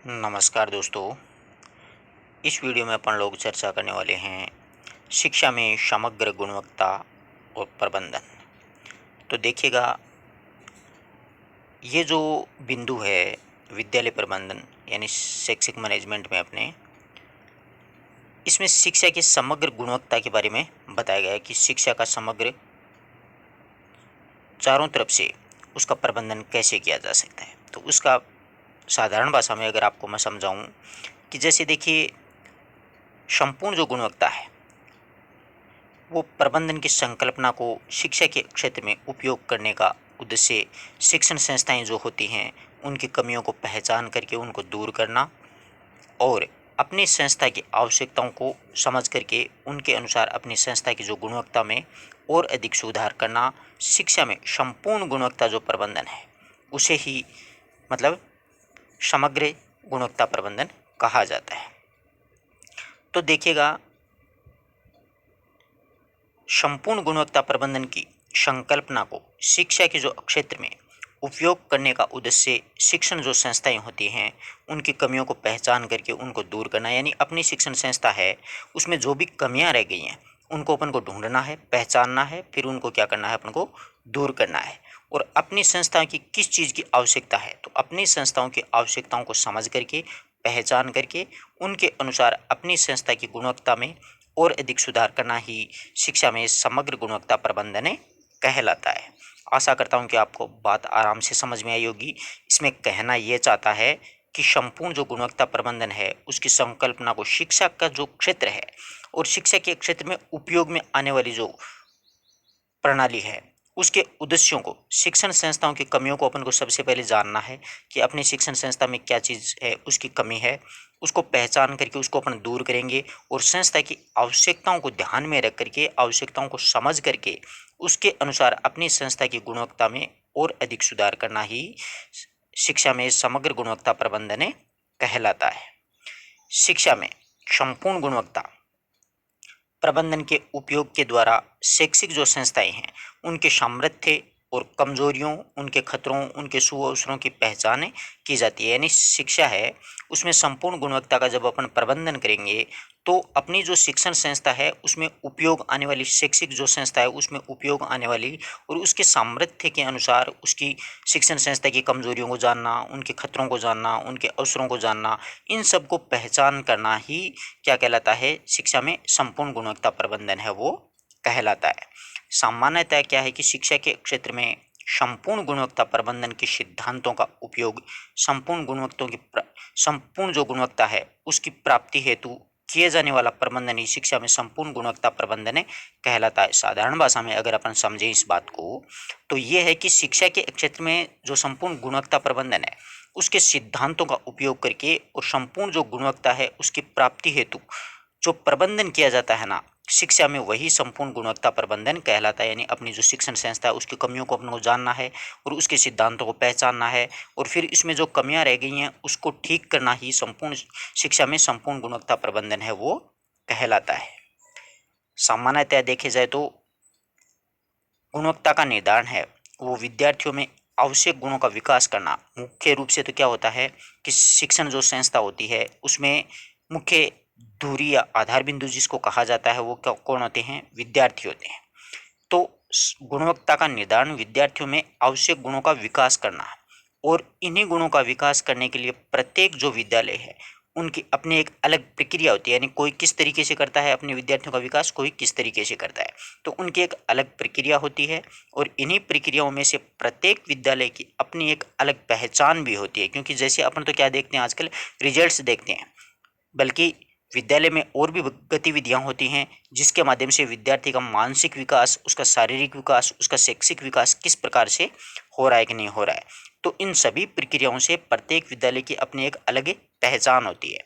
नमस्कार दोस्तों। इस वीडियो में अपन लोग चर्चा करने वाले हैं शिक्षा में समग्र गुणवत्ता और प्रबंधन। तो देखिएगा, ये जो बिंदु है विद्यालय प्रबंधन यानी शैक्षिक मैनेजमेंट में अपने, इसमें शिक्षा की समग्र गुणवत्ता के बारे में बताया गया है कि शिक्षा का समग्र चारों तरफ से उसका प्रबंधन कैसे किया जा सकता है। तो उसका साधारण भाषा में अगर आपको मैं समझाऊं कि जैसे देखिए, संपूर्ण जो गुणवत्ता है वो प्रबंधन की संकल्पना को शिक्षा के क्षेत्र में उपयोग करने का उद्देश्य शिक्षण संस्थाएं जो होती हैं उनकी कमियों को पहचान करके उनको दूर करना और अपनी संस्था की आवश्यकताओं को समझ करके उनके अनुसार अपनी संस्था की जो गुणवत्ता में और अधिक सुधार करना। शिक्षा में संपूर्ण गुणवत्ता जो प्रबंधन है उसे ही मतलब समग्र गुणवत्ता प्रबंधन कहा जाता है। तो देखिएगा, संपूर्ण गुणवत्ता प्रबंधन की संकल्पना को शिक्षा के जो क्षेत्र में उपयोग करने का उद्देश्य शिक्षण जो संस्थाएं होती हैं उनकी कमियों को पहचान करके उनको दूर करना, यानी अपनी शिक्षण संस्था है उसमें जो भी कमियां रह गई हैं उनको अपन को ढूंढना है, पहचानना है, फिर उनको क्या करना है, अपन को दूर करना है। और अपनी संस्था की किस चीज़ की आवश्यकता है तो अपनी संस्थाओं की आवश्यकताओं को समझ करके, पहचान करके उनके अनुसार अपनी संस्था की गुणवत्ता में और अधिक सुधार करना ही शिक्षा में समग्र गुणवत्ता प्रबंधन कहलाता है। आशा करता हूँ कि आपको बात आराम से समझ में आई होगी। इसमें कहना ये चाहता है कि संपूर्ण जो गुणवत्ता प्रबंधन है उसकी संकल्पना को शिक्षा का जो क्षेत्र है और शिक्षा के क्षेत्र में उपयोग में आने वाली जो प्रणाली है उसके उद्देश्यों को, शिक्षण संस्थाओं की कमियों को अपन को सबसे पहले जानना है कि अपनी शिक्षण संस्था में क्या चीज़ है उसकी कमी है, उसको पहचान करके उसको अपन दूर करेंगे और संस्था की आवश्यकताओं को ध्यान में रख करके, आवश्यकताओं को समझ करके उसके अनुसार अपनी संस्था की गुणवत्ता में और अधिक सुधार करना ही शिक्षा में समग्र गुणवत्ता प्रबंधन कहलाता है। शिक्षा में संपूर्ण गुणवत्ता प्रबंधन के उपयोग के द्वारा शैक्षिक जो संस्थाएं हैं उनके सामर्थ्य और कमजोरियों, उनके खतरों, उनके सुअवसरों की पहचान की जाती है। यानी शिक्षा है उसमें संपूर्ण गुणवत्ता का जब अपन प्रबंधन करेंगे तो अपनी जो शिक्षण संस्था है उसमें उपयोग आने वाली, शैक्षिक जो संस्था है उसमें उपयोग आने वाली और उसके सामर्थ्य के अनुसार उसकी शिक्षण संस्था की कमजोरियों को जानना, उनके खतरों को जानना, उनके अवसरों को जानना, इन सब को पहचान करना ही क्या कहलाता है, शिक्षा में संपूर्ण गुणवत्ता प्रबंधन है वो कहलाता है। सामान्यतः क्या है कि शिक्षा के क्षेत्र में संपूर्ण गुणवत्ता प्रबंधन के सिद्धांतों का उपयोग संपूर्ण जो गुणवत्ता है उसकी प्राप्ति हेतु किए जाने वाला प्रबंधन ही शिक्षा में संपूर्ण गुणवत्ता प्रबंधन कहलाता है। साधारण भाषा में अगर अपन समझें इस बात को तो ये है कि शिक्षा के क्षेत्र में जो संपूर्ण गुणवत्ता प्रबंधन है उसके सिद्धांतों का उपयोग करके और संपूर्ण जो गुणवत्ता है उसकी प्राप्ति हेतु जो प्रबंधन किया जाता है ना शिक्षा में, वही संपूर्ण गुणवत्ता प्रबंधन कहलाता है। यानी अपनी जो शिक्षण संस्था है उसकी कमियों को अपन को जानना है और उसके सिद्धांतों को पहचानना है और फिर इसमें जो कमियां रह गई हैं उसको ठीक करना ही संपूर्ण शिक्षा में संपूर्ण गुणवत्ता प्रबंधन है वो कहलाता है। सामान्यतः देखे जाए तो गुणवत्ता का निर्धारण है वो विद्यार्थियों में आवश्यक गुणों का विकास करना। मुख्य रूप से तो क्या होता है कि शिक्षण जो संस्था होती है उसमें मुख्य धुरी या आधार बिंदु जिसको कहा जाता है वो कौन होते हैं, विद्यार्थी होते हैं। तो गुणवत्ता का निर्धारण विद्यार्थियों में आवश्यक गुणों का विकास करना है और इन्हीं गुणों का विकास करने के लिए प्रत्येक जो विद्यालय है उनकी अपनी एक अलग प्रक्रिया होती है। यानी कोई किस तरीके से करता है अपने विद्यार्थियों का विकास, कोई किस तरीके से करता है, तो उनकी एक अलग प्रक्रिया होती है और इन्हीं प्रक्रियाओं में से प्रत्येक विद्यालय की अपनी एक अलग पहचान भी होती है। क्योंकि जैसे अपन तो क्या देखते हैं आजकल, रिजल्ट्स देखते हैं, बल्कि विद्यालय में और भी गतिविधियां होती हैं जिसके माध्यम से विद्यार्थी का मानसिक विकास, उसका शारीरिक विकास, उसका शैक्षिक विकास किस प्रकार से हो रहा है कि नहीं हो रहा है। तो इन सभी प्रक्रियाओं से प्रत्येक विद्यालय की अपनी एक अलग पहचान होती है।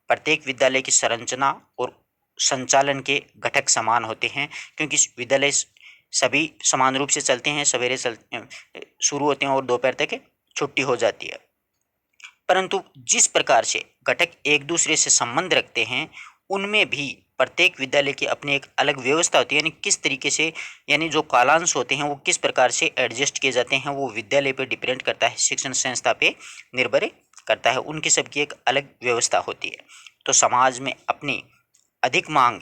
प्रत्येक विद्यालय की संरचना और संचालन के घटक समान होते हैं क्योंकि विद्यालय सभी समान रूप से चलते हैं, सवेरे शुरू होते हैं और दोपहर तक छुट्टी हो जाती है। परंतु जिस प्रकार से घटक एक दूसरे से संबंध रखते हैं उनमें भी प्रत्येक विद्यालय की अपनी एक अलग व्यवस्था होती है, यानी किस तरीके से, यानी जो कालांश होते हैं वो किस प्रकार से एडजस्ट किए जाते हैं वो विद्यालय पे डिपेंड करता है, शिक्षण संस्था पे निर्भर करता है। उनकी सबकी एक अलग व्यवस्था होती है। तो समाज में अपनी अधिक मांग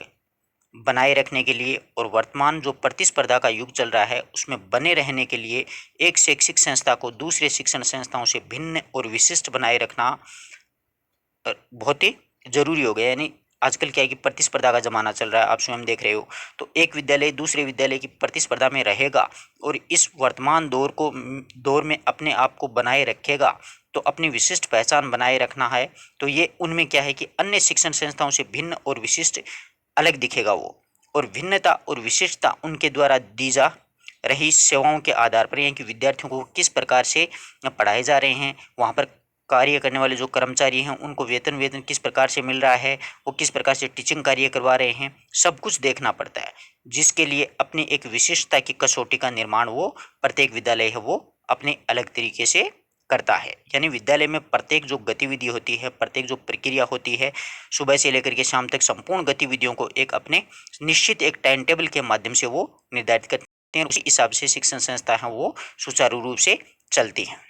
बनाए रखने के लिए और वर्तमान जो प्रतिस्पर्धा का युग चल रहा है उसमें बने रहने के लिए एक शैक्षिक संस्था को दूसरे शिक्षण संस्थाओं से भिन्न और विशिष्ट बनाए रखना बहुत ही जरूरी हो गया। यानी आजकल क्या है कि प्रतिस्पर्धा का जमाना चल रहा है, आप स्वयं देख रहे हो। तो एक विद्यालय दूसरे विद्यालय की प्रतिस्पर्धा में रहेगा और इस वर्तमान दौर में अपने आप को बनाए रखेगा, तो अपनी विशिष्ट पहचान बनाए रखना है। तो ये उनमें क्या है कि अन्य शिक्षण संस्थाओं से भिन्न और विशिष्ट अलग दिखेगा वो, और भिन्नता और विशिष्टता उनके द्वारा दी जा रही सेवाओं के आधार पर, यानी कि विद्यार्थियों को किस प्रकार से पढ़ाए जा रहे हैं, वहाँ पर कार्य करने वाले जो कर्मचारी हैं उनको वेतन किस प्रकार से मिल रहा है, वो किस प्रकार से टीचिंग कार्य करवा रहे हैं, सब कुछ देखना पड़ता है। जिसके लिए अपनी एक विशिष्टता की कसौटी का निर्माण वो प्रत्येक विद्यालय है वो अपने अलग तरीके से करता है। यानी विद्यालय में प्रत्येक जो गतिविधि होती है, प्रत्येक जो प्रक्रिया होती है, सुबह से लेकर के शाम तक संपूर्ण गतिविधियों को एक अपने निश्चित एक टाइम टेबल के माध्यम से वो निर्धारित करते हैं। उसी हिसाब से शिक्षण संस्था है वो सुचारू रूप से चलती हैं।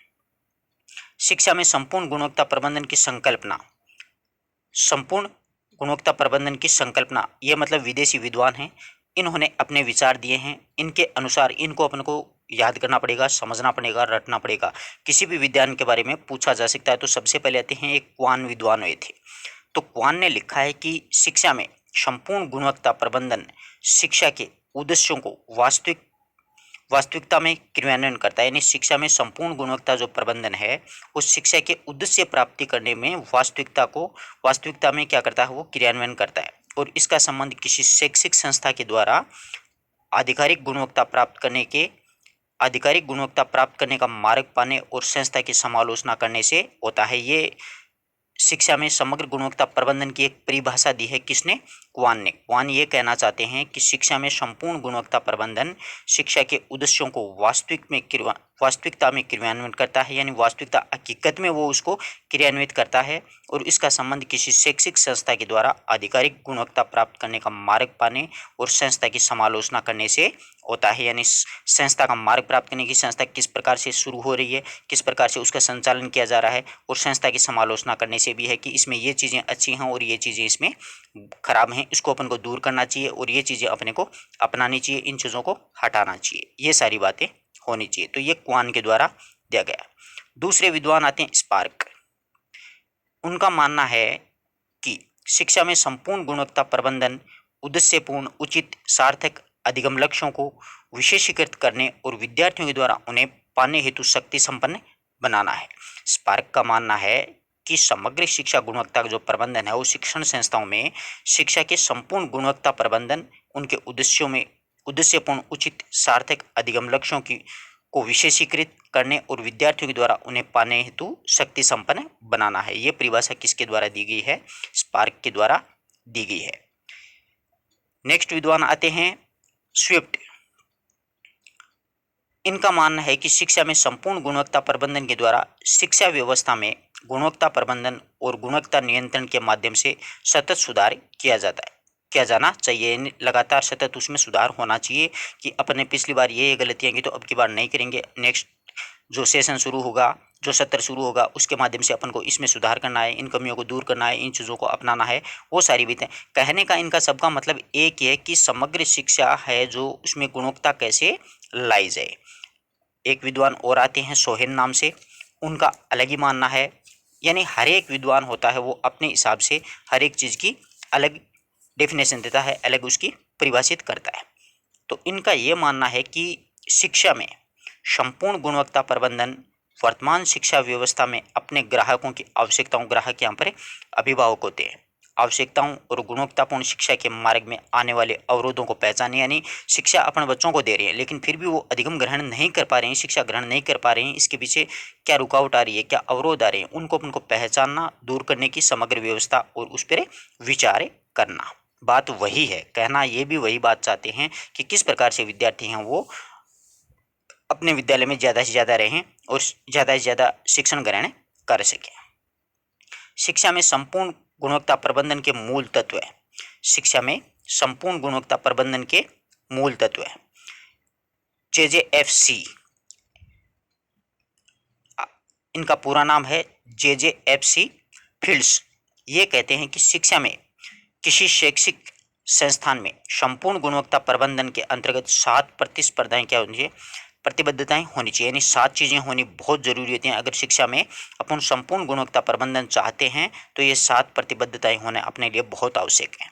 शिक्षा में संपूर्ण गुणवत्ता प्रबंधन की संकल्पना, संपूर्ण गुणवत्ता प्रबंधन की संकल्पना, ये मतलब विदेशी विद्वान हैं, इन्होंने अपने विचार दिए हैं। इनके अनुसार इनको अपन को याद करना पड़ेगा, समझना पड़ेगा, रटना पड़ेगा। किसी भी विज्ञान के बारे में पूछा जा सकता है। तो सबसे पहले आते हैं एक क्वान विद्वान हुए थे। तो क्वान ने लिखा है कि शिक्षा में संपूर्ण गुणवत्ता प्रबंधन शिक्षा के उद्देश्यों को वास्तविकता में क्रियान्वयन करता है। यानी शिक्षा में संपूर्ण गुणवत्ता जो प्रबंधन है उस शिक्षा के उद्देश्य प्राप्ति करने में वास्तविकता में क्या करता है, वो क्रियान्वयन करता है। और इसका संबंध किसी शैक्षिक संस्था के द्वारा आधिकारिक गुणवत्ता प्राप्त करने का मार्ग पाने और संस्था की समालोचना करने से होता है। ये शिक्षा में समग्र गुणवत्ता प्रबंधन की एक परिभाषा दी है किसने, क्वान ने। क्वान ये कहना चाहते हैं कि शिक्षा में संपूर्ण गुणवत्ता प्रबंधन शिक्षा के उद्देश्यों को वास्तविकता में क्रियान्वित करता है, यानी वास्तविकता हकीकत में वो उसको क्रियान्वित करता है। और इसका संबंध किसी शैक्षिक संस्था के द्वारा आधिकारिक गुणवत्ता प्राप्त करने का मार्ग पाने और संस्था की समालोचना करने से होता है। यानी संस्था का मार्ग प्राप्त करने की, संस्था किस प्रकार से शुरू हो रही है, किस प्रकार से उसका संचालन किया जा रहा है, और संस्था की समालोचना करने से भी है कि इसमें ये चीज़ें अच्छी हैं और ये चीज़ें इसमें खराब हैं, इसको अपन को दूर करना चाहिए और ये चीज़ें अपने को अपनानी चाहिए, इन चीज़ों को हटाना चाहिए, ये सारी बातें होनी चाहिए। तो ये क्वान के द्वारा दिया गया। दूसरे विद्वान आते हैं स्पार्क। उनका मानना है कि शिक्षा में संपूर्ण गुणवत्ता प्रबंधन उद्देश्यपूर्ण, उचित, सार्थक अधिगम लक्ष्यों को विशेषीकृत करने और विद्यार्थियों के द्वारा उन्हें पाने हेतु शक्ति संपन्न बनाना है। स्पार्क का मानना है कि समग्र शिक्षा गुणवत्ता का जो प्रबंधन है वो शिक्षण संस्थाओं में शिक्षा के संपूर्ण गुणवत्ता प्रबंधन, उनके उद्देश्यपूर्ण, उचित, सार्थक अधिगम लक्ष्यों को विशेषीकृत करने और विद्यार्थियों के द्वारा उन्हें पाने हेतु शक्ति संपन्न बनाना है। ये परिभाषा किसके द्वारा दी गई है, स्पार्क के द्वारा दी गई है। नेक्स्ट विद्वान आते हैं स्विफ्ट। इनका मानना है कि शिक्षा में संपूर्ण गुणवत्ता प्रबंधन के द्वारा शिक्षा व्यवस्था में गुणवत्ता प्रबंधन और गुणवत्ता नियंत्रण के माध्यम से सतत सुधार किया जाना चाहिए। लगातार सतत उसमें सुधार होना चाहिए कि अपने पिछली बार ये गलतियां की तो अब की बार नहीं करेंगे। नेक्स्ट जो सेशन शुरू होगा, जो सत्र शुरू होगा, उसके माध्यम से अपन को इसमें सुधार करना है, इन कमियों को दूर करना है, इन चीज़ों को अपनाना है, वो सारी बातें। कहने का इनका सबका मतलब एक ही है कि समग्र शिक्षा है जो उसमें गुणवत्ता कैसे लाई जाए। एक विद्वान और आते हैं सोहेन नाम से। उनका अलग ही मानना है, यानी हर एक विद्वान होता है वो अपने हिसाब से हर एक चीज़ की अलग डेफिनेशन देता है, अलग उसकी परिभाषित करता है। तो इनका ये मानना है कि शिक्षा में संपूर्ण गुणवत्ता प्रबंधन वर्तमान शिक्षा व्यवस्था में अपने ग्राहकों की आवश्यकताओं, ग्राहक यहाँ पर अभिभावक होते हैं, आवश्यकताओं और गुणवत्तापूर्ण शिक्षा के मार्ग में आने वाले अवरोधों को पहचाने। यानी शिक्षा अपने बच्चों को दे रहे हैं लेकिन फिर भी वो अधिगम ग्रहण नहीं कर पा रहे हैं, शिक्षा ग्रहण नहीं कर पा रहे हैं, इसके पीछे क्या रुकावट आ रही है, क्या अवरोध आ रहे हैं, उनको अपन को पहचानना, दूर करने की समग्र व्यवस्था और उस पर विचार करना। बात वही है, कहना ये भी वही बात चाहते हैं कि किस प्रकार से विद्यार्थी हैं वो अपने विद्यालय में ज़्यादा से ज़्यादा रहें और ज़्यादा से ज़्यादा शिक्षण ग्रहण कर सकें। शिक्षा में संपूर्ण गुणवत्ता प्रबंधन के मूल तत्व है। शिक्षा में संपूर्ण गुणवत्ता प्रबंधन के मूल तत्व हैं। JJFC, इनका पूरा नाम है JJFC फील्ड्स। ये कहते हैं कि शिक्षा में किसी शैक्षिक संस्थान में संपूर्ण गुणवत्ता प्रबंधन के अंतर्गत 7 प्रतिस्पर्धाएं क्या होनी चाहिए, प्रतिबद्धताएं होनी चाहिए, यानी 7 चीजें होनी बहुत जरूरी होती हैं। अगर शिक्षा में अपन संपूर्ण गुणवत्ता प्रबंधन चाहते हैं तो ये 7 प्रतिबद्धताएं होना अपने लिए बहुत आवश्यक है।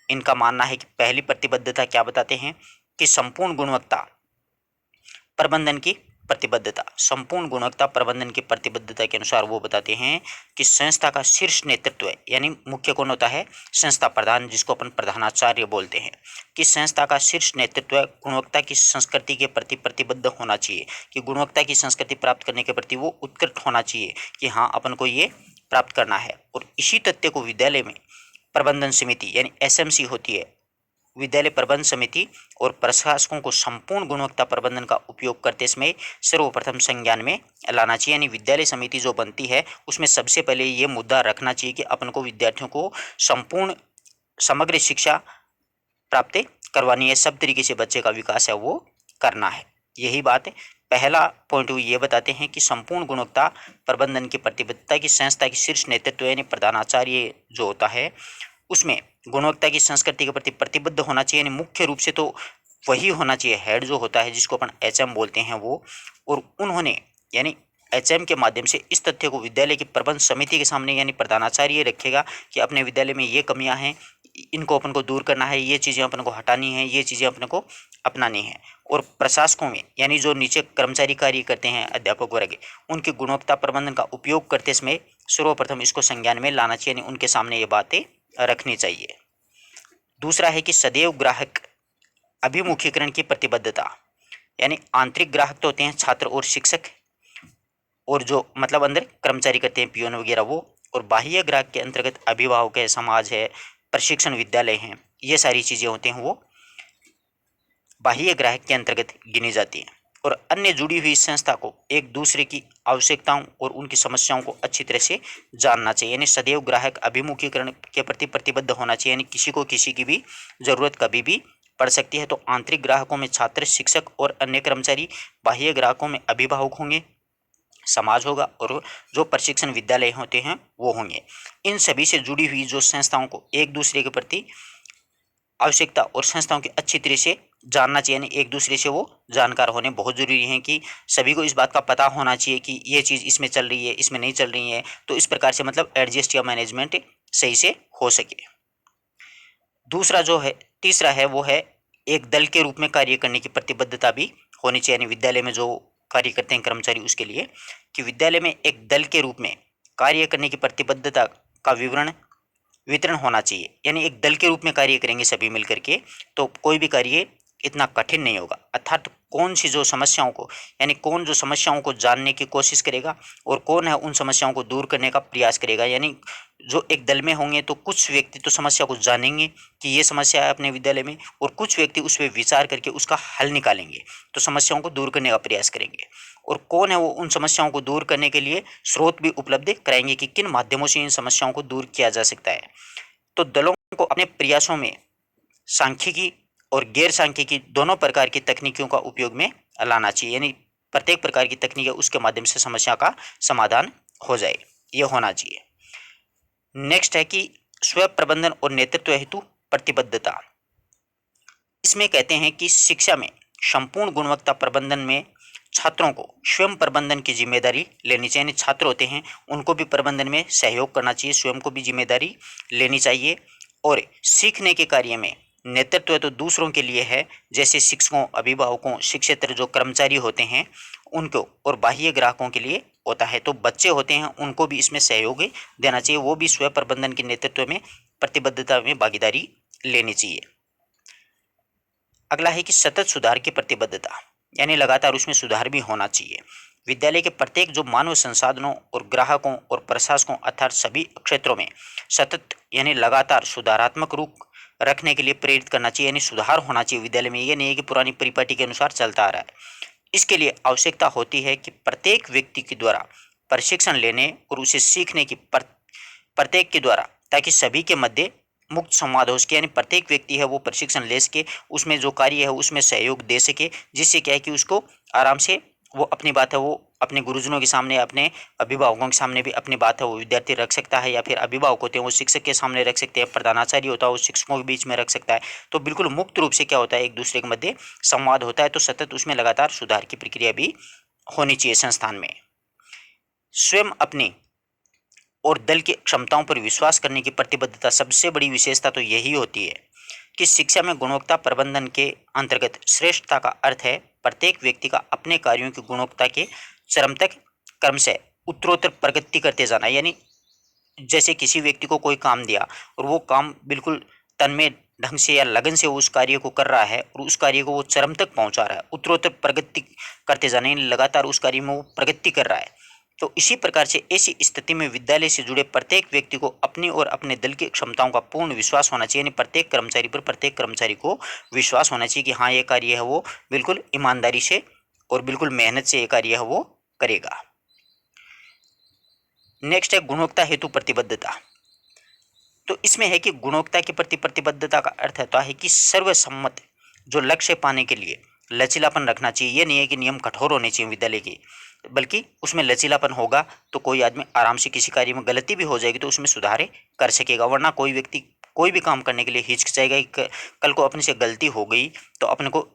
इनका मानना है कि पहली प्रतिबद्धता क्या बताते हैं कि संपूर्ण गुणवत्ता प्रबंधन की प्रतिबद्धता, संपूर्ण गुणवत्ता प्रबंधन की प्रतिबद्धता के अनुसार वो बताते हैं कि संस्था का शीर्ष नेतृत्व है, यानी मुख्य कौन होता है, संस्था प्रधान, जिसको अपन प्रधानाचार्य बोलते हैं, कि संस्था का शीर्ष नेतृत्व गुणवत्ता की संस्कृति के प्रति प्रतिबद्ध होना चाहिए, कि गुणवत्ता की संस्कृति प्राप्त करने के प्रति वो उत्कृष्ट होना चाहिए कि हाँ अपन को ये प्राप्त करना है। और इसी तथ्य को विद्यालय में प्रबंधन समिति यानी SMC होती है, विद्यालय प्रबंध समिति और प्रशासकों को संपूर्ण गुणवत्ता प्रबंधन का उपयोग करते समय सर्वप्रथम संज्ञान में लाना चाहिए। यानी विद्यालय समिति जो बनती है उसमें सबसे पहले ये मुद्दा रखना चाहिए कि अपन को विद्यार्थियों को संपूर्ण समग्र शिक्षा प्राप्त करवानी है, सब तरीके से बच्चे का विकास है वो करना है। यही बात है। पहला पॉइंट वो ये बताते हैं कि संपूर्ण गुणवत्ता प्रबंधन की प्रतिबद्धता की संस्था की शीर्ष नेतृत्व यानी प्रधानाचार्य जो होता है उसमें गुणवत्ता की संस्कृति के प्रति प्रतिबद्ध होना चाहिए, यानी मुख्य रूप से तो वही होना चाहिए, हेड जो होता है जिसको अपन HM बोलते हैं वो। और उन्होंने यानी HM के माध्यम से इस तथ्य को विद्यालय की प्रबंध समिति के सामने यानी प्रधानाचार्य रखेगा कि अपने विद्यालय में ये कमियां हैं, इनको अपन को दूर करना है, ये चीज़ें अपन को हटानी है, ये चीज़ें अपन को अपनानी है। और प्रशासकों में यानी जो नीचे कर्मचारी कार्य करते हैं अध्यापक वर्ग, उनकी गुणवत्ता प्रबंधन का उपयोग करते समय सर्वप्रथम इसको संज्ञान में लाना चाहिए, यानी उनके सामने ये बातें रखनी चाहिए। दूसरा है कि सदैव ग्राहक अभिमुखीकरण की प्रतिबद्धता, यानी आंतरिक ग्राहक तो होते हैं छात्र और शिक्षक, और जो मतलब अंदर कर्मचारी करते हैं पियोन वगैरह वो, और बाह्य ग्राहक के अंतर्गत अभिभावक है, समाज है, प्रशिक्षण विद्यालय हैं, ये सारी चीज़ें होती हैं वो बाह्य ग्राहक के अंतर्गत गिनी जाती हैं। और अन्य जुड़ी हुई संस्था को एक दूसरे की आवश्यकताओं और उनकी समस्याओं को अच्छी तरह से जानना चाहिए, यानी सदैव ग्राहक अभिमुखीकरण के प्रति प्रतिबद्ध होना चाहिए, यानी किसी को किसी की भी जरूरत कभी भी पड़ सकती है। तो आंतरिक ग्राहकों में छात्र, शिक्षक और अन्य कर्मचारी, बाह्य ग्राहकों में अभिभावक होंगे, समाज होगा, और जो प्रशिक्षण विद्यालय होते हैं वो होंगे। इन सभी से जुड़ी हुई जो संस्थाओं को एक दूसरे के प्रति आवश्यकता और संस्थाओं की अच्छी तरह से जानना चाहिए, यानी एक दूसरे से वो जानकार होने बहुत ज़रूरी है कि सभी को इस बात का पता होना चाहिए कि ये चीज़ इसमें चल रही है, इसमें नहीं चल रही है, तो इस प्रकार से मतलब एडजस्ट या मैनेजमेंट सही से हो सके। दूसरा जो है, तीसरा है वो है एक दल के रूप में कार्य करने की प्रतिबद्धता भी होनी चाहिए, यानी विद्यालय में जो कार्य करते हैं कर्मचारी उसके लिए, कि विद्यालय में एक दल के रूप में कार्य करने की प्रतिबद्धता का वितरण होना चाहिए, यानी एक दल के रूप में कार्य करेंगे सभी मिलकर के तो कोई भी कार्य इतना कठिन नहीं होगा। अर्थात कौन सी जो समस्याओं को यानी कौन जो समस्याओं को जानने की कोशिश करेगा और कौन है उन समस्याओं को दूर करने का प्रयास करेगा, यानी जो एक दल में होंगे तो कुछ व्यक्ति तो समस्या को जानेंगे कि ये समस्या है अपने विद्यालय में, और कुछ व्यक्ति उस पर विचार करके उसका हल निकालेंगे, तो समस्याओं को दूर करने का प्रयास करेंगे। और कौन है वो उन समस्याओं को दूर करने के लिए स्रोत भी उपलब्ध कराएंगे कि किन माध्यमों से इन समस्याओं को दूर किया जा सकता है। तो दलों को अपने प्रयासों में सांख्यिकी और गैर सांख्यिकी दोनों प्रकार की तकनीकों का उपयोग में लाना चाहिए, यानी प्रत्येक प्रकार की तकनीक है उसके माध्यम से समस्या का समाधान हो जाए, ये होना चाहिए। नेक्स्ट है कि स्व प्रबंधन और नेतृत्व हेतु प्रतिबद्धता। इसमें कहते हैं कि शिक्षा में संपूर्ण गुणवत्ता प्रबंधन में छात्रों को स्वयं प्रबंधन की जिम्मेदारी लेनी चाहिए, यानी छात्र होते हैं उनको भी प्रबंधन में सहयोग करना चाहिए, स्वयं को भी जिम्मेदारी लेनी चाहिए। और सीखने के कार्य में नेतृत्व तो दूसरों के लिए है, जैसे शिक्षकों, अभिभावकों, शिक्षेतर जो कर्मचारी होते हैं उनको, और बाह्य ग्राहकों के लिए होता है। तो बच्चे होते हैं उनको भी इसमें सहयोग देना चाहिए, वो भी स्व प्रबंधन के नेतृत्व में प्रतिबद्धता में भागीदारी लेनी चाहिए। अगला है कि सतत सुधार की प्रतिबद्धता, यानी लगातार उसमें सुधार भी होना चाहिए। विद्यालय के प्रत्येक जो मानव संसाधनों और ग्राहकों और प्रशासकों अर्थात सभी क्षेत्रों में सतत यानी लगातार सुधारात्मक रूप रखने के लिए प्रेरित करना चाहिए, यानी सुधार होना चाहिए विद्यालय में। ये नहीं है कि पुरानी परिपाटी के अनुसार चलता आ रहा है। इसके लिए आवश्यकता होती है कि प्रत्येक व्यक्ति के द्वारा प्रशिक्षण लेने और उसे सीखने की प्रत्येक के द्वारा, ताकि सभी के मध्य मुक्त संवाद हो सके, यानी प्रत्येक व्यक्ति है वो प्रशिक्षण ले सके, उसमें जो कार्य है उसमें सहयोग दे सके, जिससे क्या है कि उसको आराम से वो अपनी बात है वो अपने गुरुजनों के सामने, अपने अभिभावकों के सामने भी अपनी बात है वो विद्यार्थी रख सकता है, या फिर अभिभावक होते हैं वो शिक्षक के सामने रख सकते हैं, प्रधानाचार्य होता है वो शिक्षकों के बीच में रख सकता है। तो बिल्कुल मुक्त रूप से क्या होता है, एक दूसरे के मध्य संवाद होता है। तो सतत उसमें लगातार सुधार की प्रक्रिया भी होनी चाहिए संस्थान में। स्वयं अपनी और दल की क्षमताओं पर विश्वास करने की प्रतिबद्धता, सबसे बड़ी विशेषता तो यही होती है कि शिक्षा में गुणवत्ता प्रबंधन के अंतर्गत श्रेष्ठता का अर्थ है प्रत्येक व्यक्ति का अपने कार्यों की गुणवत्ता के चरम तक क्रम से उत्तरोत्तर प्रगति करते जाना। यानी जैसे किसी व्यक्ति को कोई काम दिया और वो काम बिल्कुल तन्मय ढंग से या लगन से वो उस कार्य को कर रहा है और उस कार्य को वो चरम तक पहुंचा रहा है, उत्तरोत्तर प्रगति करते जाना, यानी लगातार उस कार्य में वो प्रगति कर रहा है। तो इसी प्रकार से ऐसी स्थिति में विद्यालय से जुड़े प्रत्येक व्यक्ति को अपनी और अपने दल की क्षमताओं का पूर्ण विश्वास होना चाहिए, यानी प्रत्येक कर्मचारी पर प्रत्येक कर्मचारी को विश्वास होना चाहिए कि हाँ ये कार्य है वो बिल्कुल ईमानदारी से और बिल्कुल मेहनत से ये कार्य है वो करेगा। नेक्स्ट है गुणवत्ता हेतु प्रतिबद्धता। तो इसमें है कि गुणवत्ता के प्रति प्रतिबद्धता का अर्थ होता है कि सर्वसम्मत जो लक्ष्य पाने के लिए लचीलापन रखना चाहिए। ये नहीं है कि नियम कठोर होने चाहिए विद्यालय के, बल्कि उसमें लचीलापन होगा तो कोई आदमी आराम से किसी कार्य में गलती भी हो जाएगी तो उसमें सुधारे कर सकेगा, वरना कोई व्यक्ति कोई भी काम करने के लिए हिचकिचाएगा कि कल को अपने से गलती हो गई तो अपने को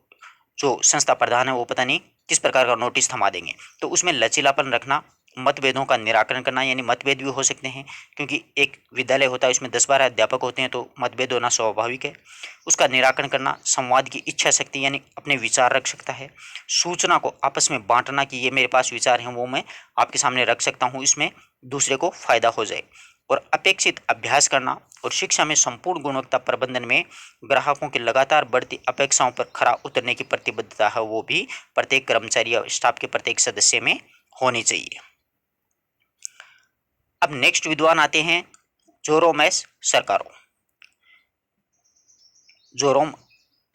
जो संस्था प्रधान है वो पता नहीं किस प्रकार का नोटिस थमा देंगे। तो उसमें लचीलापन रखना, मतभेदों का निराकरण करना, यानी मतभेद भी हो सकते हैं क्योंकि एक विद्यालय होता है उसमें 10-12 अध्यापक होते हैं तो मतभेद होना स्वाभाविक है, उसका निराकरण करना, संवाद की इच्छा शक्ति यानी अपने विचार रख सकता है, सूचना को आपस में बांटना कि ये मेरे पास विचार हैं वो मैं आपके सामने रख सकता हूँ, इसमें दूसरे को फायदा हो जाए, और अपेक्षित अभ्यास करना, और शिक्षा में संपूर्ण गुणवत्ता प्रबंधन में ग्राहकों की लगातार बढ़ती अपेक्षाओं पर खरा उतरने की प्रतिबद्धता है वो भी प्रत्येक कर्मचारी या स्टाफ के प्रत्येक सदस्य में होनी चाहिए। अब नेक्स्ट विद्वान आते हैं जोरोम एस सरकारो। जोरोम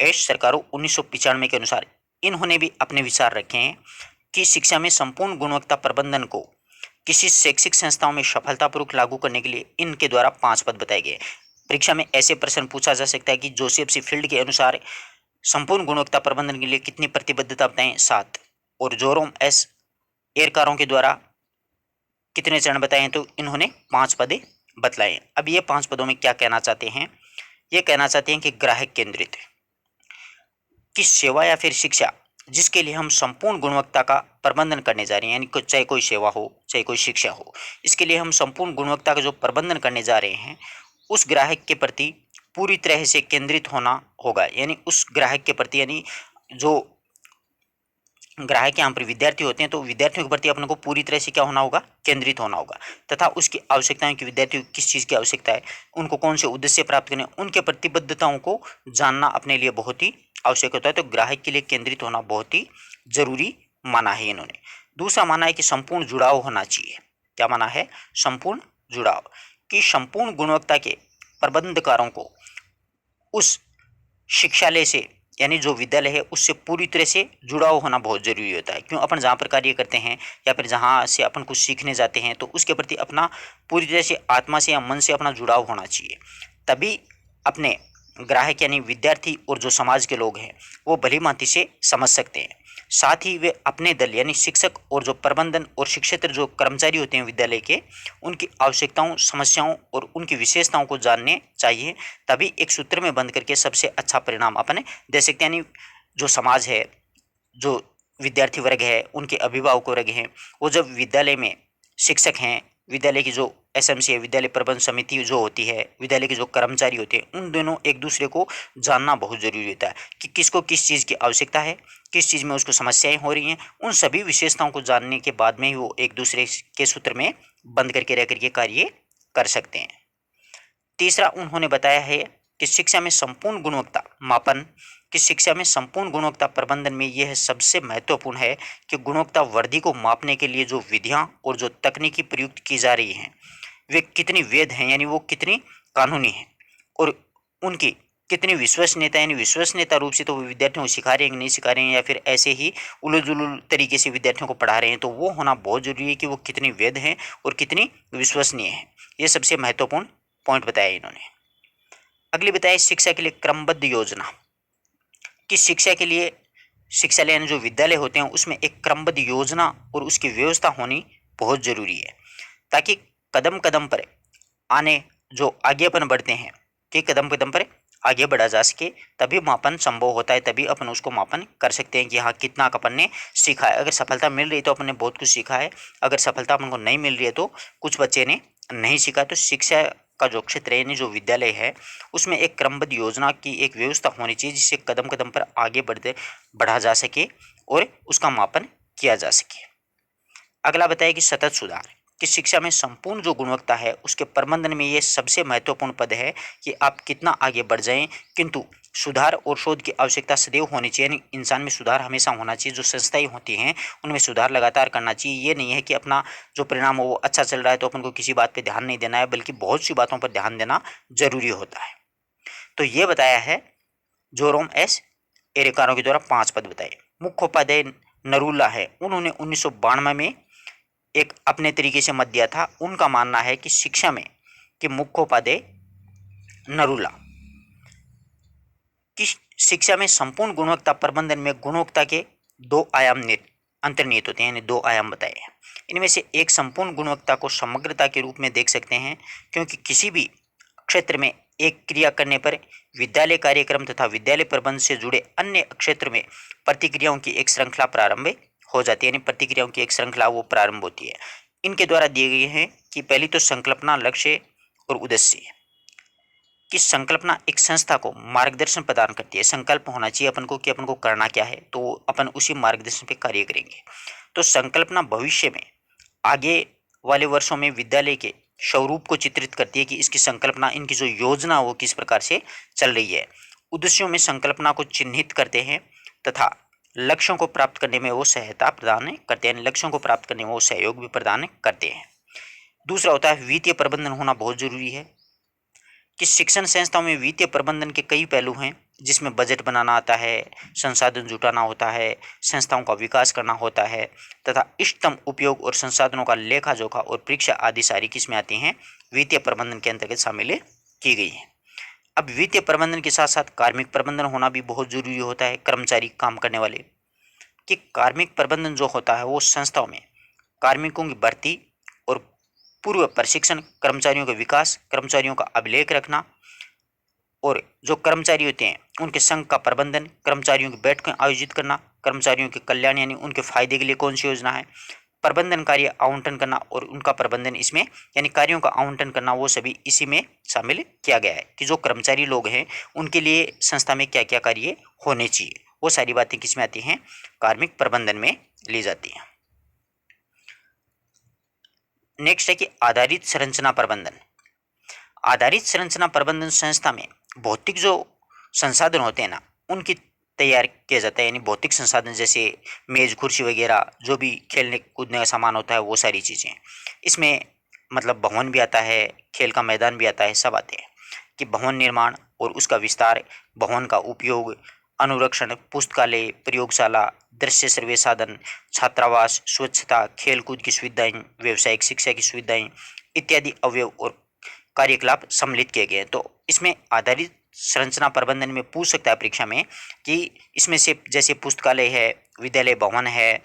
एस सरकारो 1995 के अनुसार इन्होंने भी अपने विचार रखे हैं कि शिक्षा में संपूर्ण गुणवत्ता प्रबंधन को किसी शैक्षिक संस्थाओं में सफलतापूर्वक लागू करने के लिए इनके द्वारा 5 पद बताए गए। परीक्षा में ऐसे प्रश्न पूछा जा सकता है कि जोसेफ सी फील्ड के अनुसार संपूर्ण गुणवत्ता प्रबंधन के लिए कितनी प्रतिबद्धता बताएं, 7, और जोरोम एस एरकारों के द्वारा कितने चरण बताए, तो इन्होंने 5 पदे बतलाए। अब ये 5 पदों में क्या कहना चाहते हैं, ये कहना चाहते हैं कि ग्राहक केंद्रित की सेवा या फिर शिक्षा जिसके लिए हम संपूर्ण गुणवत्ता का प्रबंधन करने जा रहे हैं, यानी चाहे कोई सेवा हो चाहे कोई शिक्षा हो, इसके लिए हम संपूर्ण गुणवत्ता का जो प्रबंधन करने जा रहे हैं उस ग्राहक के प्रति पूरी तरह से केंद्रित होना होगा। यानी उस ग्राहक के प्रति, यानी जो ग्राहक यहाँ पर विद्यार्थी होते हैं तो विद्यार्थियों के प्रति अपने को पूरी तरह से क्या होना होगा, केंद्रित होना होगा, तथा उसकी आवश्यकताएं कि विद्यार्थियों को किस चीज़ की आवश्यकता है, उनको कौन से उद्देश्य प्राप्त करने, उनके प्रतिबद्धताओं को जानना अपने लिए बहुत ही आवश्यक होता है। तो ग्राहक के लिए केंद्रित होना बहुत ही जरूरी माना है इन्होंने। दूसरा माना है कि संपूर्ण जुड़ाव होना चाहिए। क्या माना है, संपूर्ण जुड़ाव, कि संपूर्ण गुणवत्ता के प्रबंधकारों को उस शिक्षालय से यानी जो विद्यालय है उससे पूरी तरह से जुड़ाव होना बहुत जरूरी होता है। क्यों, अपन जहाँ पर कार्य करते हैं या फिर जहाँ से अपन कुछ सीखने जाते हैं तो उसके प्रति अपना पूरी तरह से आत्मा से या मन से अपना जुड़ाव होना चाहिए, तभी अपने ग्राहक यानी विद्यार्थी और जो समाज के लोग हैं वो भली भांति से समझ सकते हैं। साथ ही वे अपने दल यानी शिक्षक और जो प्रबंधन और शिक्षेत्र जो कर्मचारी होते हैं विद्यालय के, उनकी आवश्यकताओं, समस्याओं और उनकी विशेषताओं को जानने चाहिए, तभी एक सूत्र में बंद करके सबसे अच्छा परिणाम अपन दे सकते हैं। यानी जो समाज है, जो विद्यार्थी वर्ग है, उनके अभिभावक वर्ग हैं, वो जब विद्यालय में शिक्षक हैं, विद्यालय की जो एसएमसी है, विद्यालय प्रबंध समिति जो होती है, विद्यालय के जो कर्मचारी होते हैं, उन दोनों एक दूसरे को जानना बहुत जरूरी होता है कि किसको किस चीज़ की आवश्यकता है, किस चीज़ में उसको समस्याएं हो रही हैं। उन सभी विशेषताओं को जानने के बाद में ही वो एक दूसरे के सूत्र में बंद करके रह करके कार्य कर सकते हैं। तीसरा उन्होंने बताया है कि शिक्षा में संपूर्ण गुणवत्ता मापन, कि शिक्षा में संपूर्ण गुणवत्ता प्रबंधन में यह सबसे महत्वपूर्ण है कि गुणवत्ता वृद्धि को मापने के लिए जो विधियां और जो तकनीकी प्रयुक्त की जा रही हैं वे कितनी वैध हैं, यानी वो कितनी कानूनी हैं, और उनकी कितनी विश्वसनीयता, यानी विश्वसनीयता रूप से तो वो विद्यार्थियों को सिखा रहे हैं कि नहीं सिखा रहे हैं, या फिर ऐसे ही उलझ उलझ तरीके से विद्यार्थियों को पढ़ा रहे हैं, तो वो होना बहुत जरूरी है कि वो कितनी वैध हैं और कितनी विश्वसनीय हैं। ये सबसे महत्वपूर्ण पॉइंट बताया इन्होंने। अगली बताइए शिक्षा के लिए क्रमबद्ध योजना। कि शिक्षा के लिए शिक्षालय यानी जो विद्यालय होते हैं उसमें एक क्रमबद्ध योजना और उसकी व्यवस्था होनी बहुत जरूरी है, ताकि कदम कदम पर आने जो आगे अपन बढ़ते हैं कि कदम कदम पर आगे बढ़ा जा सके, तभी मापन संभव होता है, तभी अपन उसको मापन कर सकते हैं कि हाँ कितना अपन ने सीखा है। अगर सफलता मिल रही है तो अपन ने बहुत कुछ सीखा है, अगर सफलता अपन को नहीं मिल रही है तो कुछ बच्चे ने नहीं सीखा। तो शिक्षा का जो क्षेत्र है यानी जो विद्यालय है उसमें एक क्रमबद्ध योजना की एक व्यवस्था होनी चाहिए, जिससे कदम कदम पर आगे बढ़ा जा सके और उसका मापन किया जा सके। अगला बताइए कि सतत सुधार। कि शिक्षा में संपूर्ण जो गुणवत्ता है उसके प्रबंधन में ये सबसे महत्वपूर्ण पद है कि आप कितना आगे बढ़ जाएं, किंतु सुधार और शोध की आवश्यकता सदैव होनी चाहिए। यानी इंसान में सुधार हमेशा होना चाहिए, जो संस्थाएं होती हैं उनमें सुधार लगातार करना चाहिए। ये नहीं है कि अपना जो परिणाम हो वो अच्छा चल रहा है तो अपन को किसी बात पर ध्यान नहीं देना है, बल्कि बहुत सी बातों पर ध्यान देना जरूरी होता है। तो ये बताया है जोरोम एस एरेकानो के द्वारा 5 पद बताए। मुख्योपाध्याय नरूला है, उन्होंने 1992 में एक अपने तरीके से मत दिया था। उनका मानना है कि शिक्षा में कि मुख्योपाध्याय नरूला कि शिक्षा में संपूर्ण गुणवत्ता प्रबंधन में गुणवत्ता के दो आयाम अंतर्निहित होते हैं, यानी दो आयाम बताए हैं। इनमें से एक संपूर्ण गुणवत्ता को समग्रता के रूप में देख सकते हैं, क्योंकि किसी भी क्षेत्र में एक क्रिया करने पर विद्यालय कार्यक्रम तथा विद्यालय प्रबंध से जुड़े अन्य क्षेत्र में प्रतिक्रियाओं की एक श्रृंखला प्रारंभ हो जाती है, यानी प्रतिक्रियाओं की एक श्रृंखला वो प्रारंभ होती है। इनके द्वारा दिए गए हैं कि पहली तो संकल्पना, लक्ष्य और उद्देश्य। कि संकल्पना एक संस्था को मार्गदर्शन प्रदान करती है। संकल्प होना चाहिए अपन को कि अपन को करना क्या है, तो अपन उसी मार्गदर्शन पे कार्य करेंगे। तो संकल्पना भविष्य में आगे वाले वर्षों में विद्यालय के स्वरूप को चित्रित करती है कि इसकी संकल्पना, इनकी जो योजना वो किस प्रकार से चल रही है। उद्देश्यों में संकल्पना को चिन्हित करते हैं तथा लक्ष्यों को प्राप्त करने में वो सहायता प्रदान करते हैं, लक्ष्यों को प्राप्त करने में वो सहयोग भी प्रदान करते हैं। दूसरा होता है वित्तीय प्रबंधन होना बहुत जरूरी है। कि शिक्षण संस्थाओं में वित्तीय प्रबंधन के कई पहलू हैं, जिसमें बजट बनाना आता है, संसाधन जुटाना होता है, संस्थाओं का विकास करना होता है तथा इष्टतम उपयोग और संसाधनों का लेखा जोखा और परीक्षा आदि सारी किस्में आती हैं वित्तीय प्रबंधन के अंतर्गत शामिल की गई हैं। अब वित्तीय प्रबंधन के साथ साथ कार्मिक प्रबंधन होना भी बहुत जरूरी होता है। कर्मचारी काम करने वाले कि कार्मिक प्रबंधन जो होता है वो संस्थाओं में कार्मिकों की भर्ती और पूर्व प्रशिक्षण, कर्मचारियों का विकास, कर्मचारियों का अभिलेख रखना और जो कर्मचारी होते हैं उनके संघ का प्रबंधन, कर्मचारियों की बैठकें आयोजित करना, कर्मचारियों के कल्याण यानी उनके फायदे के लिए कौन सी योजना है, प्रबंधन कार्य आवंटन करना और उनका प्रबंधन, इसमें यानी कार्यों का आवंटन करना, वो सभी इसी में शामिल किया गया है। कि जो कर्मचारी लोग हैं उनके लिए संस्था में क्या क्या कार्य होने चाहिए, वो सारी बातें किसमें आती हैं, कार्मिक प्रबंधन में ली जाती हैं। नेक्स्ट है कि आधारित संरचना प्रबंधन। आधारित संरचना प्रबंधन संस्था में भौतिक जो संसाधन होते हैं ना उनकी तैयार किया जाता है, यानी भौतिक संसाधन जैसे मेज कुर्सी वगैरह, जो भी खेलने कूदने का सामान होता है वो सारी चीज़ें इसमें, मतलब भवन भी आता है, खेल का मैदान भी आता है, सब आते हैं। कि भवन निर्माण और उसका विस्तार, भवन का उपयोग, अनुरक्षण, पुस्तकालय, प्रयोगशाला, दृश्य सर्वे साधन, छात्रावास, स्वच्छता, खेलकूद की सुविधाएं, व्यावसायिक शिक्षा की सुविधाएं इत्यादि अवयव और कार्यकलाप सम्मिलित किए गए हैं। तो इसमें आधारित संरचना प्रबंधन में पूछ सकता है परीक्षा में कि इसमें से जैसे पुस्तकालय है, विद्यालय भवन है,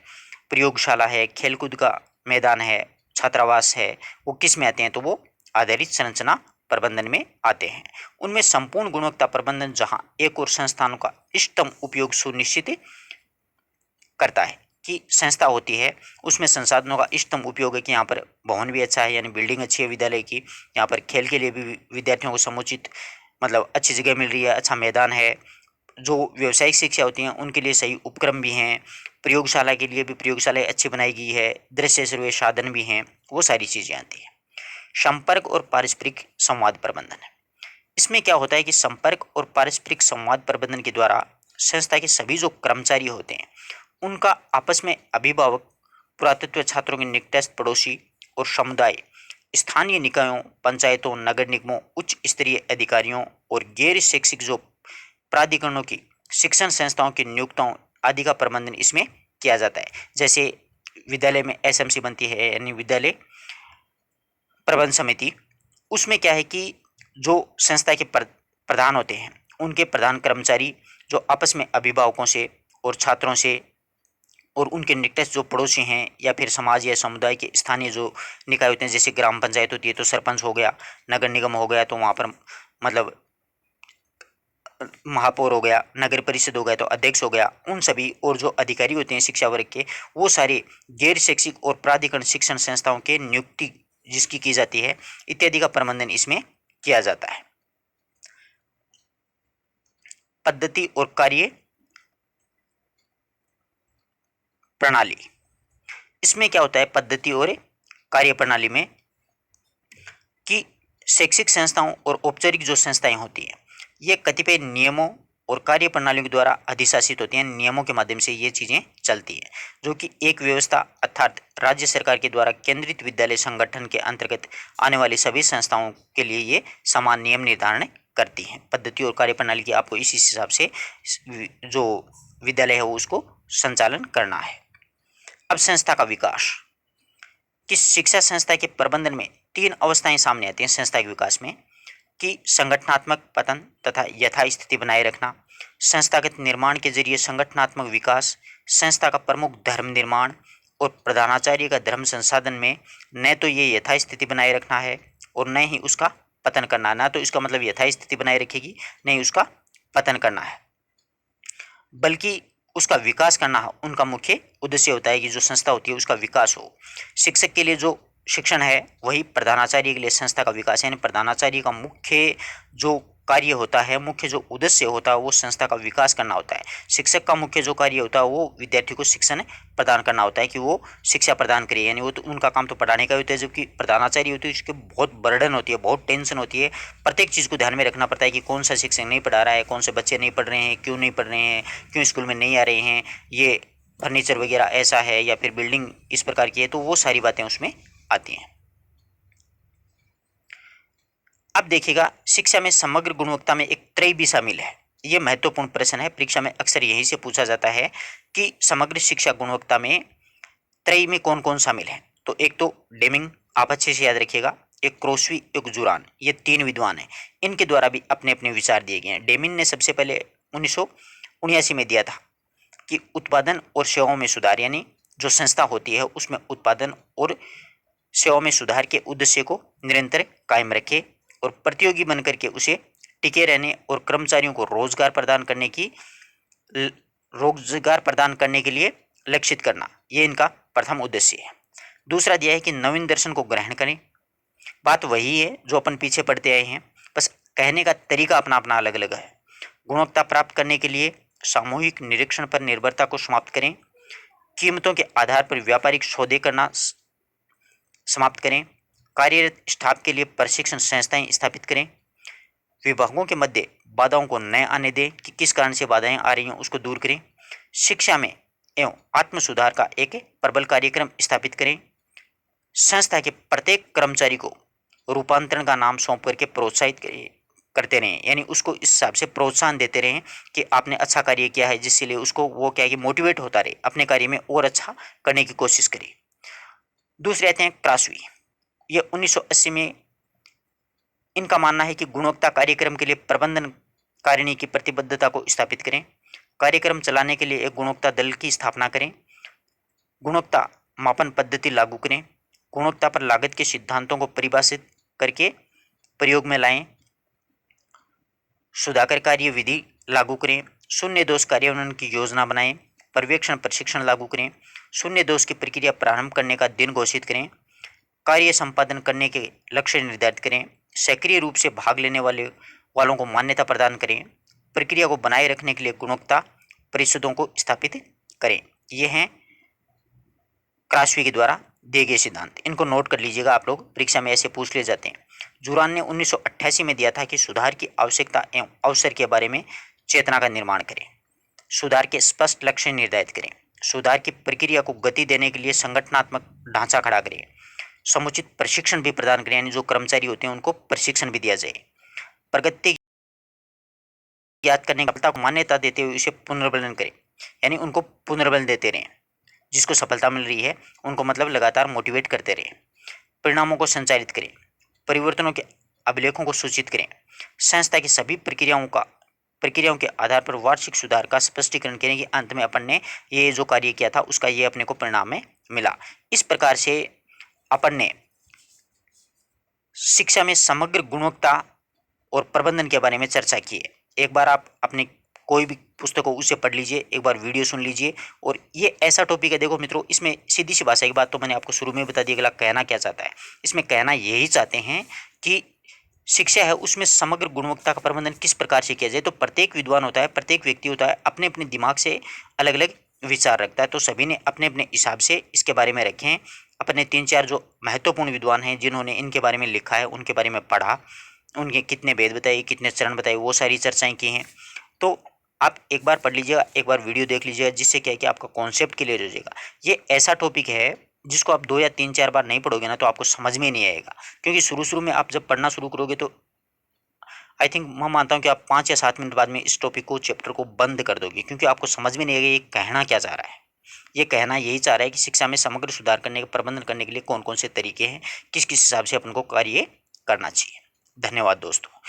प्रयोगशाला है, खेलकूद का मैदान है, छात्रावास है, वो किस में आते हैं, तो वो आधारित संरचना प्रबंधन में आते हैं। उनमें संपूर्ण गुणवत्ता प्रबंधन जहां एक और संस्थानों का इष्टतम उपयोग सुनिश्चित करता है। कि संस्था होती है उसमें संसाधनों का इष्टतम उपयोग है कि यहाँ पर भवन भी अच्छा है, यानी बिल्डिंग अच्छी है विद्यालय की, यहाँ पर खेल के लिए भी विद्यार्थियों को समुचित मतलब अच्छी जगह मिल रही है, अच्छा मैदान है, जो व्यावसायिक शिक्षा होती हैं उनके लिए सही उपक्रम भी हैं, प्रयोगशाला के लिए भी प्रयोगशालाएँ अच्छी बनाई गई है, दृश्य श्रव्य साधन भी हैं, वो सारी चीज़ें आती हैं। संपर्क और पारस्परिक संवाद प्रबंधन है। इसमें क्या होता है कि संपर्क और पारस्परिक संवाद प्रबंधन के द्वारा संस्था के सभी जो कर्मचारी होते हैं उनका आपस में अभिभावक, पुरातत्व छात्रों के निकटस्थ पड़ोसी और समुदाय, स्थानीय निकायों, पंचायतों, नगर निगमों, उच्च स्तरीय अधिकारियों और गैर शैक्षिक जो प्राधिकरणों की शिक्षण संस्थाओं की नियुक्ताओं आदि का प्रबंधन इसमें किया जाता है। जैसे विद्यालय में एसएमसी बनती है, यानी विद्यालय प्रबंध समिति, उसमें क्या है कि जो संस्था के प्रधान होते हैं, उनके प्रधान कर्मचारी जो आपस में अभिभावकों से और छात्रों से और उनके निकटस्थ जो पड़ोसी हैं या फिर समाज या समुदाय के स्थानीय जो निकाय होते हैं, जैसे ग्राम पंचायत होती है तो सरपंच हो गया, नगर निगम हो गया तो वहाँ पर मतलब महापौर हो गया, नगर परिषद हो गया तो अध्यक्ष हो गया, उन सभी और जो अधिकारी होते हैं शिक्षा वर्ग के, वो सारे गैर शैक्षिक और प्राधिकरण शिक्षण संस्थाओं के नियुक्ति जिसकी की जाती है इत्यादि का प्रबंधन इसमें किया जाता है। पद्धति और कार्य प्रणाली, इसमें क्या होता है पद्धति और कार्य प्रणाली में कि शैक्षिक संस्थाओं और औपचारिक जो संस्थाएं होती हैं ये कतिपय नियमों और कार्य प्रणालियों के द्वारा अधिशासित होती हैं। नियमों के माध्यम से ये चीज़ें चलती हैं जो कि एक व्यवस्था अर्थात राज्य सरकार के द्वारा केंद्रित विद्यालय संगठन के अंतर्गत आने वाली सभी संस्थाओं के लिए ये समान नियम निर्धारण करती हैं। पद्धति और कार्य प्रणाली की आपको इसी हिसाब से जो विद्यालय है वो उसको संचालन करना है। अब संस्था का विकास, किस शिक्षा संस्था के प्रबंधन में तीन अवस्थाएं सामने आती हैं संस्था के विकास में कि संगठनात्मक पतन तथा यथास्थिति बनाए रखना, संस्थागत निर्माण के जरिए संगठनात्मक विकास, संस्था का प्रमुख धर्म निर्माण और प्रधानाचार्य का धर्म संसाधन में न तो ये यथास्थिति बनाए रखना है और न ही उसका पतन करना। ना तो इसका मतलब यथास्थिति बनाए रखेगी, न ही उसका पतन करना है, बल्कि उसका विकास करना उनका मुख्य उद्देश्य होता है कि जो संस्था होती है उसका विकास हो। शिक्षक के लिए जो शिक्षण है वही प्रधानाचार्य के लिए संस्था का विकास है, यानी प्रधानाचार्य का मुख्य जो कार्य होता है, मुख्य जो उद्देश्य होता है वो संस्था का विकास करना होता है। शिक्षक का मुख्य जो कार्य होता है वो विद्यार्थी को शिक्षण प्रदान करना होता है कि वो शिक्षा प्रदान करे, यानी वो तो उनका काम तो पढ़ाने का होता है। जबकि प्रधानाचार्य होती है उसकी बहुत बर्डन होती है, बहुत टेंशन होती है, प्रत्येक चीज़ को ध्यान में रखना पड़ता है कि कौन सा शिक्षक नहीं पढ़ा रहा है, कौन से बच्चे नहीं पढ़ रहे हैं, क्यों नहीं पढ़ रहे हैं, क्यों स्कूल में नहीं आ रहे हैं, ये फर्नीचर वगैरह ऐसा है या फिर बिल्डिंग इस प्रकार की है, तो वो सारी बातें उसमें आती हैं। अब देखिएगा शिक्षा में समग्र गुणवत्ता में एक त्रय भी शामिल है। ये महत्वपूर्ण प्रश्न है, परीक्षा में अक्सर यहीं से पूछा जाता है कि समग्र शिक्षा गुणवत्ता में त्रय में कौन कौन शामिल है। तो एक तो डेमिंग, आप अच्छे से याद रखिएगा, एक क्रोस्वी, एक जुरान, ये तीन विद्वान हैं, इनके द्वारा भी अपने अपने विचार दिए गए हैं। डेमिंग ने सबसे पहले 1979 में दिया था कि उत्पादन और सेवाओं में सुधार, यानी जो संस्था होती है उसमें उत्पादन और सेवाओं में सुधार के उद्देश्य को निरंतर कायम रखे और प्रतियोगी बनकर के उसे टिके रहने और कर्मचारियों को रोजगार प्रदान करने के लिए लक्षित करना, ये इनका प्रथम उद्देश्य है। दूसरा दिया है कि नवीन दर्शन को ग्रहण करें। बात वही है जो अपन पीछे पढ़ते आए हैं, बस कहने का तरीका अपना अपना अलग अलग है। गुणवत्ता प्राप्त करने के लिए सामूहिक निरीक्षण पर निर्भरता को समाप्त करें, कीमतों के आधार पर व्यापारिक सौदे करना समाप्त करें, कार्यरत स्टाफ के लिए प्रशिक्षण संस्थाएं स्थापित करें, विभागों के मध्य बाधाओं को न आने दें कि किस कारण से बाधाएं आ रही हैं उसको दूर करें, शिक्षा में एवं आत्म सुधार का एक प्रबल कार्यक्रम स्थापित करें, संस्था के प्रत्येक कर्मचारी को रूपांतरण का नाम सौंप करके प्रोत्साहित करते रहें, यानी उसको इस हिसाब से प्रोत्साहन देते रहें कि आपने अच्छा कार्य किया है, जिसके लिए उसको वो क्या है कि मोटिवेट होता रहे, अपने कार्य में और अच्छा करने की कोशिश करे। दूसरे आते हैं क्रासवी, ये 1980 में इनका मानना है कि गुणवत्ता कार्यक्रम के लिए प्रबंधन कारिणी की प्रतिबद्धता को स्थापित करें, कार्यक्रम चलाने के लिए एक गुणवत्ता दल की स्थापना करें, गुणवत्ता मापन पद्धति लागू करें, गुणवत्ता पर लागत के सिद्धांतों को परिभाषित करके प्रयोग में लाएं, सुधाकर कार्य विधि लागू करें, शून्य दोष कार्यान्वयन की योजना बनाएं, पर्यवेक्षण प्रशिक्षण लागू करें, शून्य दोष की प्रक्रिया प्रारंभ करने का दिन घोषित करें, कार्य संपादन करने के लक्ष्य निर्धारित करें, सक्रिय रूप से भाग लेने वालों को मान्यता प्रदान करें, प्रक्रिया को बनाए रखने के लिए गुणवत्ता परिषदों को स्थापित करें। ये हैं क्रासवी के द्वारा दिए गए सिद्धांत, इनको नोट कर लीजिएगा, आप लोग परीक्षा में ऐसे पूछ ले जाते हैं। जुरान ने 1988 में दिया था कि सुधार की आवश्यकता एवं अवसर के बारे में चेतना का निर्माण करें, सुधार के स्पष्ट लक्ष्य निर्धारित करें, सुधार की प्रक्रिया को गति देने के लिए संगठनात्मक ढांचा खड़ा करें, समुचित प्रशिक्षण भी प्रदान करें, यानी जो कर्मचारी होते हैं उनको प्रशिक्षण भी दिया जाए, प्रगति याद करने की सफलता को मान्यता देते हुए इसे पुनर्बलन करें, यानी उनको पुनर्बल देते रहें, जिसको सफलता मिल रही है उनको मतलब लगातार मोटिवेट करते रहें, परिणामों को संचालित करें, परिवर्तनों के अभिलेखों को सूचित करें। संस्था की सभी प्रक्रियाओं के आधार पर वार्षिक सुधार का स्पष्टीकरण करें कि अंत में अपन ने ये जो कार्य किया था उसका ये अपने को परिणाम में मिला। इस प्रकार से अपन ने शिक्षा में समग्र गुणवत्ता और प्रबंधन के बारे में चर्चा की है। एक बार आप अपने कोई भी पुस्तक हो उसे पढ़ लीजिए, एक बार वीडियो सुन लीजिए। और ये ऐसा टॉपिक है, देखो मित्रों, इसमें सीधी सी भाषा की बात तो मैंने आपको शुरू में बता दी, अगला कहना क्या चाहता है। इसमें कहना यही चाहते हैं कि शिक्षा है उसमें समग्र गुणवत्ता का प्रबंधन किस प्रकार से किया जाए। तो प्रत्येक विद्वान होता है, प्रत्येक व्यक्ति होता है, अपने अपने दिमाग से अलग अलग विचार रखता है। तो सभी ने अपने अपने हिसाब से इसके बारे में रखे हैं। अपने 3-4 जो महत्वपूर्ण विद्वान हैं जिन्होंने इनके बारे में लिखा है उनके बारे में पढ़ा, उनके कितने भेद बताए, कितने चरण बताए, वो सारी चर्चाएं की हैं। तो आप एक बार पढ़ लीजिएगा, एक बार वीडियो देख लीजिएगा, जिससे क्या है कि आपका कॉन्सेप्ट क्लियर हो जाएगा। ये ऐसा टॉपिक है जिसको आप 2 या 3-4 बार नहीं पढ़ोगे ना तो आपको समझ में नहीं आएगा। क्योंकि शुरू शुरू में आप जब पढ़ना शुरू करोगे तो आई थिंक मैं मानता हूँ कि आप 5 या 7 मिनट बाद में इस टॉपिक को, चैप्टर को बंद कर दोगे, क्योंकि आपको समझ में नहीं आएगा ये कहना क्या चाह रहा है। ये कहना यही चाह रहा है कि शिक्षा में समग्र सुधार करने का, प्रबंधन करने के लिए कौन कौन से तरीके हैं, किस किस हिसाब से अपन को कार्य करना चाहिए। धन्यवाद दोस्तों।